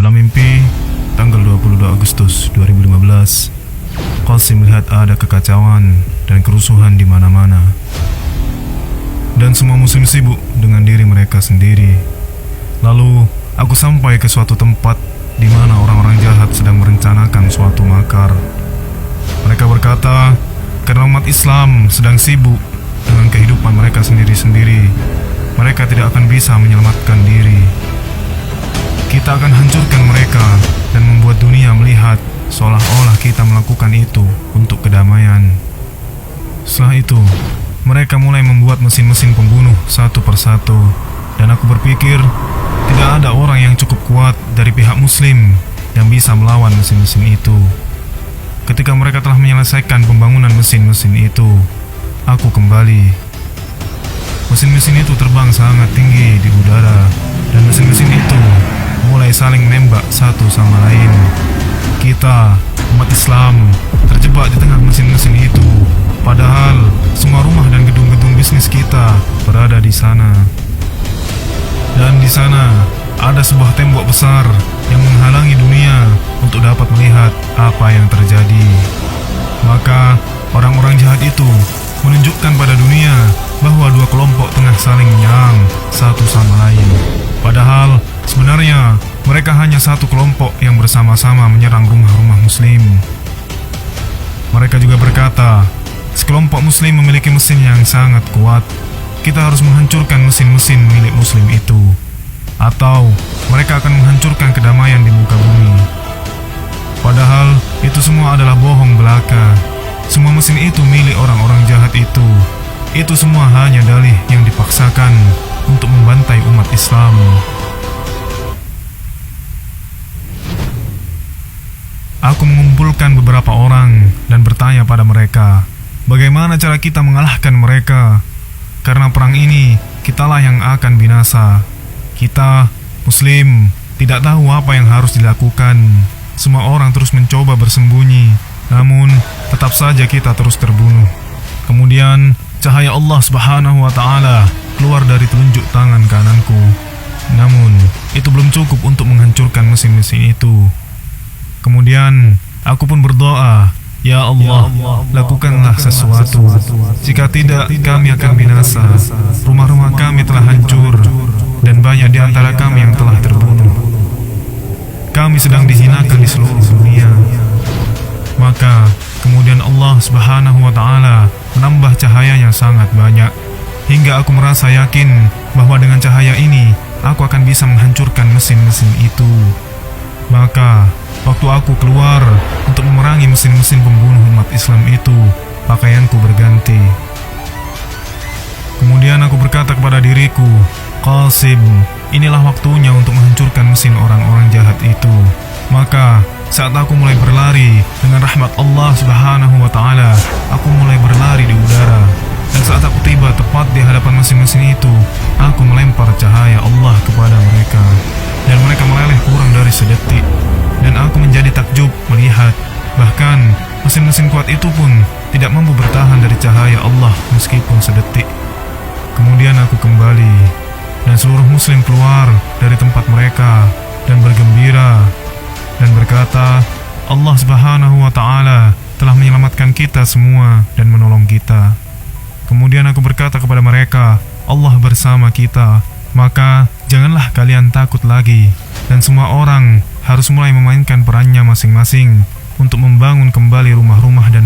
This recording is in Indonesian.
Dalam mimpi, tanggal 22 Agustus 2015, Qasim melihat ada kekacauan dan kerusuhan di mana-mana. Dan semua muslim sibuk dengan diri mereka sendiri. Lalu, aku sampai ke suatu tempat di mana orang-orang jahat sedang merencanakan suatu makar. Mereka berkata, karena umat Islam sedang sibuk dengan kehidupan mereka sendiri-sendiri, mereka tidak akan bisa menyelamatkan diri. Kita akan hancurkan mereka dan membuat dunia melihat seolah-olah kita melakukan itu untuk kedamaian. Setelah itu, mereka mulai membuat mesin-mesin pembunuh satu persatu, dan aku berpikir tidak ada orang yang cukup kuat dari pihak muslim yang bisa melawan mesin-mesin itu. Ketika mereka telah menyelesaikan pembangunan mesin-mesin itu, aku kembali. Mesin-mesin itu terbang sangat tinggi di udara, dan mesin-mesin itu mulai saling menembak satu sama lain. Kita, umat Islam, terjebak di tengah mesin-mesin itu, padahal semua rumah dan gedung-gedung bisnis kita berada di sana. Dan di sana ada sebuah tembok besar yang menghalangi dunia untuk dapat melihat apa yang terjadi. Maka orang-orang jahat itu menunjukkan pada dunia bahwa dua kelompok tengah saling menyerang satu sama lain. Padahal sebenarnya mereka hanya satu kelompok yang bersama-sama menyerang rumah-rumah muslim. Mereka juga berkata, sekelompok muslim memiliki mesin yang sangat kuat. Kita harus menghancurkan mesin-mesin milik muslim itu, atau mereka akan menghancurkan kedamaian di muka bumi. Padahal itu semua adalah bohong belaka. Semua mesin itu milik orang-orang jahat itu. Itu semua hanya dalih yang dipaksakan untuk membantai umat Islam. Aku mengumpulkan beberapa orang dan bertanya pada mereka, bagaimana cara kita mengalahkan mereka? Karena perang ini, kitalah yang akan binasa. Kita, muslim, tidak tahu apa yang harus dilakukan. Semua orang terus mencoba bersembunyi, namun tetap saja kita terus terbunuh. Kemudian, cahaya Allah Subhanahu wa Ta'ala keluar dari telunjuk tangan kananku. Namun, itu belum cukup untuk menghancurkan mesin-mesin itu. Kemudian, aku pun berdoa, ya Allah, lakukanlah sesuatu. Jika tidak, kami akan binasa. Rumah-rumah kami telah hancur, dan banyak di antara kami yang telah terbunuh. Kami sedang dihinakan di seluruh dunia. Maka, kemudian Allah Subhanahu wa Ta'ala menambah cahayanya sangat banyak, hingga aku merasa yakin bahwa dengan cahaya ini, aku akan bisa menghancurkan mesin-mesin itu. Maka, waktu aku keluar untuk memerangi mesin-mesin pembunuh umat Islam itu, pakaianku berganti. Kemudian aku berkata kepada diriku, Qasim, inilah waktunya untuk menghancurkan mesin orang-orang jahat itu. Maka, saat aku mulai berlari dengan rahmat Allah Subhanahu wa Ta'ala, aku mulai berlari di udara. Dan saat aku tiba tepat di hadapan mesin-mesin itu, aku melempar cahaya Allah kepada mereka. Dan mereka meleleh kurang dari sedetik. Dan aku menjadi takjub melihat, bahkan mesin-mesin kuat itu pun tidak mampu bertahan dari cahaya Allah meskipun sedetik. Kemudian aku kembali, dan seluruh muslim keluar dari tempat mereka dan bergembira dan berkata, Allah Subhanahu wa Ta'ala telah menyelamatkan kita semua dan menolong kita. Kemudian aku berkata kepada mereka, Allah bersama kita, maka janganlah kalian takut lagi. Dan semua orang harus mulai memainkan perannya masing-masing untuk membangun kembali rumah-rumah dan